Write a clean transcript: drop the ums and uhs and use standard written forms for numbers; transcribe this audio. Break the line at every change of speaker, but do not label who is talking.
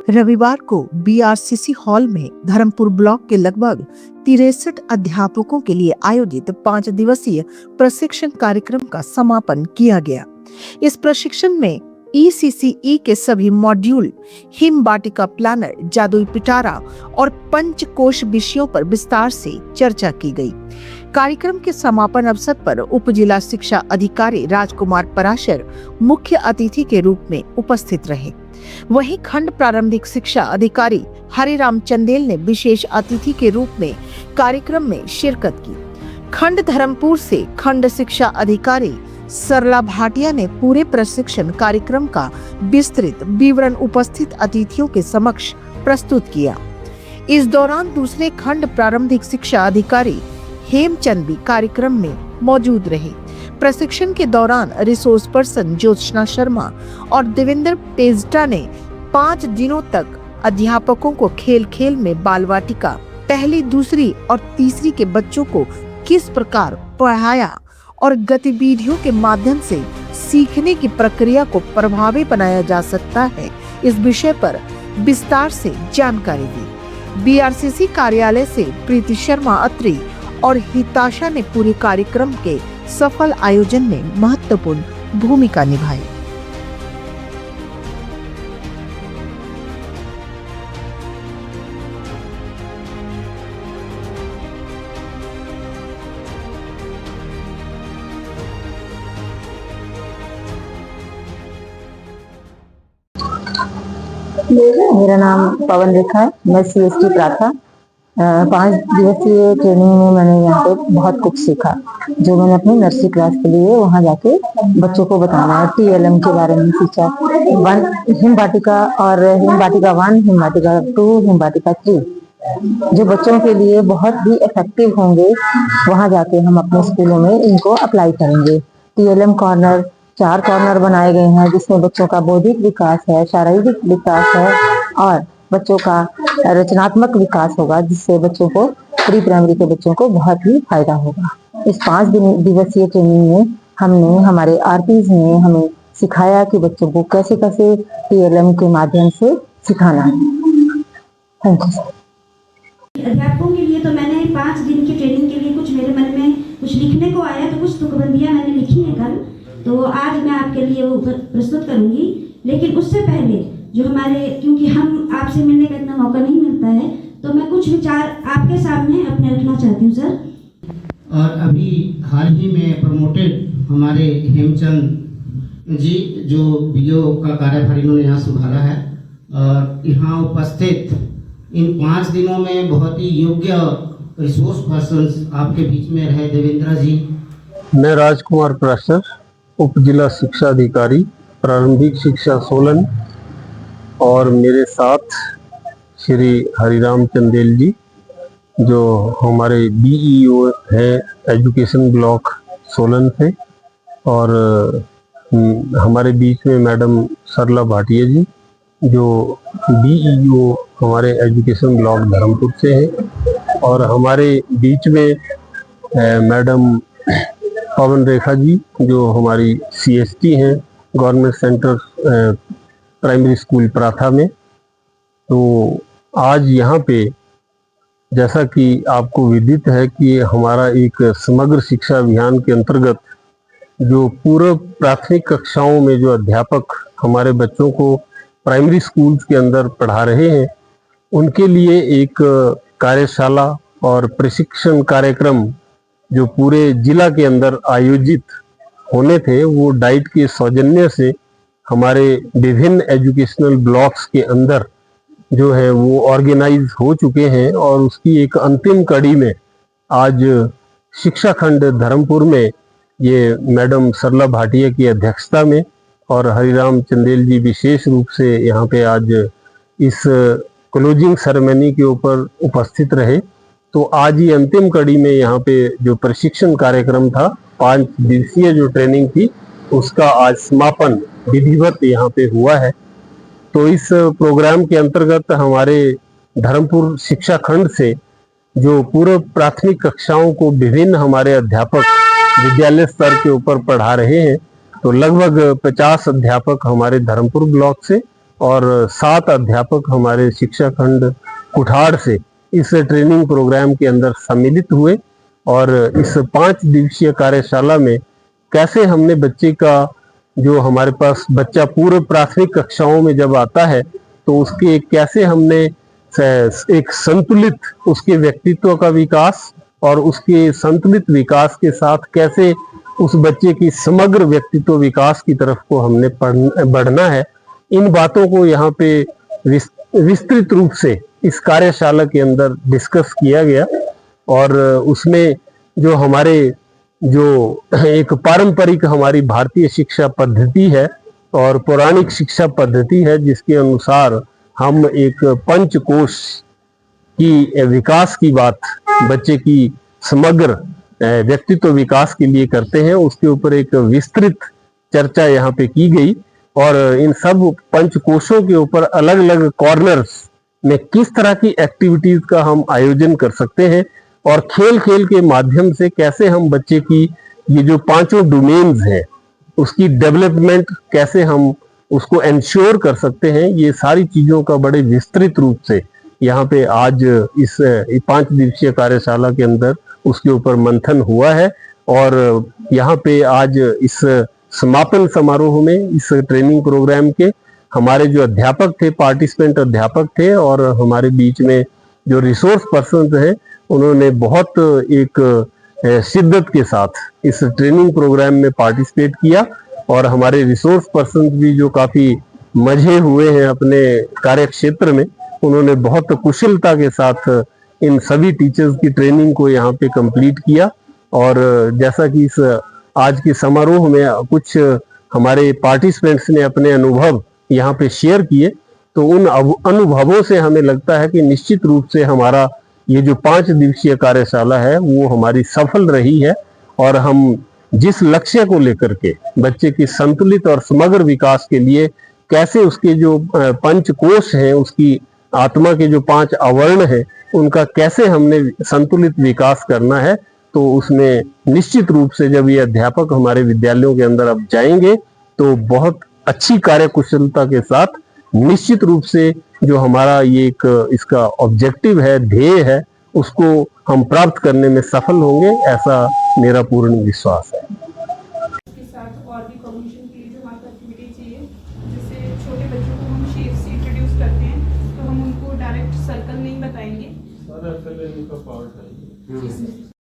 रविवार को BRCC hall में धर्मपुर ब्लॉक के लगभग 63 अध्यापकों के लिए आयोजित 5 दिवसीय प्रशिक्षण कार्यक्रम का समापन किया गया। इस प्रशिक्षण में ईसीसीई के सभी मॉड्यूल, हिम वाटिका प्लानर, जादुई पिटारा और पंचकोश विषयों पर विस्तार से चर्चा की गई। कार्यक्रम के समापन अवसर पर उप जिला शिक्षा अधिकारी राजकुमार पराशर मुख्य अतिथि के रूप में उपस्थित रहे। वहीं खंड प्रारंभिक शिक्षा अधिकारी हरिराम चंदेल ने विशेष अतिथि के रूप में कार्यक्रम में शिरकत की। खंड धर्मपुर से खंड शिक्षा अधिकारी सरला भाटिया ने पूरे प्रशिक्षण कार्यक्रम का विस्तृत विवरण उपस्थित अतिथियों के समक्ष प्रस्तुत किया। इस दौरान दूसरे खंड प्रारंभिक शिक्षा अधिकारी हेमचंद भी कार्यक्रम में मौजूद रहे। प्रशिक्षण के दौरान रिसोर्स पर्सन ज्योत्सना शर्मा और देवेंद्र पेजटा ने 5 दिनों तक अध्यापकों को खेल खेल में बाल वाटिका, पहली, दूसरी और तीसरी के बच्चों को किस प्रकार पढ़ाया और गतिविधियों के माध्यम से सीखने की प्रक्रिया को प्रभावी बनाया जा सकता है, इस विषय पर विस्तार से जानकारी दी। बीआरसीसी कार्यालय से प्रीति शर्मा अत्री और हिताशा ने पूरे कार्यक्रम के सफल आयोजन में महत्वपूर्ण भूमिका निभाई।
मेरा नाम पवन रेखा है। मैं सीएसटी प्राथा 5 दिवसीय ट्रेनिंग में मैंने यहाँ पे बहुत कुछ सीखा, जो मैंने अपनी नर्सरी क्लास के लिए वहाँ जाके बच्चों को बताना है। टीएलएम के बारे में सीखा, हिम वाटिका और हिम वाटिका 1, हिम वाटिका 2, हिम वाटिका 3, जो बच्चों के लिए बहुत ही इफेक्टिव होंगे। वहाँ जाके हम अपने स्कूलों में इनको अप्लाई करेंगे। टीएलएम कॉर्नर 4 कॉर्नर बनाए गए हैं, जिसमें बच्चों का बौद्धिक विकास है, शारीरिक विकास है और बच्चों का रचनात्मक विकास होगा, जिससे बच्चों को, प्री प्राइमरी के बच्चों को बहुत ही फायदा होगा। इस 5 दिवसीय ट्रेनिंग में हमने, हमारे आरपीज ने हमें सिखाया कि बच्चों को कैसे कैसे टीएलएम के माध्यम से सिखाना है। Thank you sir.
अध्यापकों के लिए तो मैंने 5 दिन की ट्रेनिंग के लिए कुछ मेरे मन में कुछ लिखने को आया, तो कुछ तुकबंदियां मैंने लिखी है कल, तो आज मैं आपके लिए वो प्रस्तुत करूंगी। लेकिन उससे पहले जो हमारे, क्योंकि हम आपसे मिलने का इतना मौका नहीं मिलता है, तो मैं कुछ विचार आपके सामने अपने रखना चाहती हूँ सर।
और अभी हाल ही में प्रमोटेड हमारे हेमचंद जी, जो बीओ का कार्यभार इन्होंने यहाँ संभाला है, और यहाँ उपस्थित इन 5 दिनों में बहुत ही योग्य रिसोर्स पर्सन आपके बीच में रहे देवेंद्र जी।
मैं राजकुमार पराशर, उप जिला शिक्षा अधिकारी प्रारंभिक शिक्षा सोलन, और मेरे साथ श्री हरिराम चंदेल जी, जो हमारे बीईओ है एजुकेशन ब्लॉक सोलन से, और हमारे बीच में मैडम सरला भाटिया जी, जो बीईओ हमारे एजुकेशन ब्लॉक धर्मपुर से है, और हमारे बीच में मैडम पवन रेखा जी, जो हमारी सीएसटी हैं गवर्नमेंट सेंटर प्राइमरी स्कूल प्राथा में। तो आज यहाँ पे, जैसा कि आपको विदित है कि हमारा एक समग्र शिक्षा अभियान के अंतर्गत जो पूर्व प्राथमिक कक्षाओं में जो अध्यापक हमारे बच्चों को प्राइमरी स्कूल्स के अंदर पढ़ा रहे हैं, उनके लिए एक कार्यशाला और प्रशिक्षण कार्यक्रम जो पूरे जिला के अंदर आयोजित होने थे, वो डाइट के सौजन्य से हमारे विभिन्न एजुकेशनल ब्लॉक्स के अंदर जो है वो ऑर्गेनाइज हो चुके हैं। और उसकी एक अंतिम कड़ी में आज शिक्षा खंड धर्मपुर में ये मैडम सरला भाटिया की अध्यक्षता में और हरिराम चंदेल जी विशेष रूप से यहाँ पे आज इस क्लोजिंग सेरेमनी के ऊपर उपस्थित रहे। तो आज ही अंतिम कड़ी में यहाँ पे जो प्रशिक्षण कार्यक्रम था, 5 दिवसीय जो ट्रेनिंग थी, उसका आज समापन विधिवत यहाँ पे हुआ है। तो इस प्रोग्राम के अंतर्गत हमारे धर्मपुर शिक्षा खंड से जो पूर्व प्राथमिक कक्षाओं को विभिन्न हमारे अध्यापक विद्यालय स्तर के ऊपर पढ़ा रहे हैं, तो लगभग 50 अध्यापक हमारे धर्मपुर ब्लॉक से और 7 अध्यापक हमारे शिक्षा खंड कुठाड़ से इस ट्रेनिंग प्रोग्राम के अंदर सम्मिलित हुए और इस 5 दिवसीय कार्यशाला में कैसे हमने बच्चे का, जो हमारे पास बच्चा पूर्व प्राथमिक कक्षाओं में जब आता है तो उसके कैसे हमने एक संतुलित उसके व्यक्तित्व का विकास और उसके संतुलित विकास के साथ कैसे उस बच्चे की समग्र व्यक्तित्व विकास की तरफ को हमने बढ़ना है, इन बातों को यहाँ पे विस्तृत रूप से इस कार्यशाला के अंदर डिस्कस किया गया। और उसमें जो हमारे जो एक पारंपरिक हमारी भारतीय शिक्षा पद्धति है और पौराणिक शिक्षा पद्धति है, जिसके अनुसार हम एक पंचकोश की विकास की बात बच्चे की समग्र व्यक्तित्व विकास के लिए करते हैं, उसके ऊपर एक विस्तृत चर्चा यहाँ पे की गई। और इन सब पंचकोशों के ऊपर अलग अलग कॉर्नर्स में किस तरह की एक्टिविटीज का हम आयोजन कर सकते हैं और खेल खेल के माध्यम से कैसे हम बच्चे की ये जो 5 डोमेन्स हैं उसकी डेवलपमेंट कैसे हम उसको इंश्योर कर सकते हैं, ये सारी चीजों का बड़े विस्तृत रूप से यहाँ पे आज इस 5 दिवसीय कार्यशाला के अंदर उसके ऊपर मंथन हुआ है। और यहाँ पे आज इस समापन समारोह में इस ट्रेनिंग प्रोग्राम के हमारे जो अध्यापक थे, पार्टिसिपेंट अध्यापक थे, और हमारे बीच में जो रिसोर्स पर्सन हैं, उन्होंने बहुत एक शिद्दत के साथ इस ट्रेनिंग प्रोग्राम में पार्टिसिपेट किया। और हमारे रिसोर्स पर्सन भी जो काफी मजे हुए हैं अपने कार्य क्षेत्र में, उन्होंने बहुत कुशलता के साथ इन सभी टीचर्स की ट्रेनिंग को यहाँ पे कंप्लीट किया। और जैसा कि इस आज के समारोह में कुछ हमारे पार्टिसिपेंट्स ने अपने अनुभव यहाँ पे शेयर किए, तो उन अनुभवों से हमें लगता है कि निश्चित रूप से हमारा ये जो 5 दिवसीय कार्यशाला है वो हमारी सफल रही है। और हम जिस लक्ष्य को लेकर के बच्चे की संतुलित और समग्र विकास के लिए कैसे उसके जो पंचकोश हैं, उसकी आत्मा के जो 5 आवरण हैं, उनका कैसे हमने संतुलित विकास करना है, तो उसमें निश्चित रूप से जब ये अध्यापक हमारे विद्यालयों के अंदर अब जाएंगे तो बहुत अच्छी कार्यकुशलता के साथ निश्चित रूप से जो हमारा ये एक इसका ऑब्जेक्टिव है, ध्येय है, उसको हम प्राप्त करने में सफल होंगे, ऐसा मेरा पूर्ण विश्वास है।
के साथ और भी कॉम्बिनेशन के लिए जो हमारे को एक्टिविटी चाहिए, जैसे छोटे बच्चों को हम शेप्स इंट्रोड्यूस करते हैं, तो हम उनको डायरेक्ट सर्कल नहीं बताएंगे।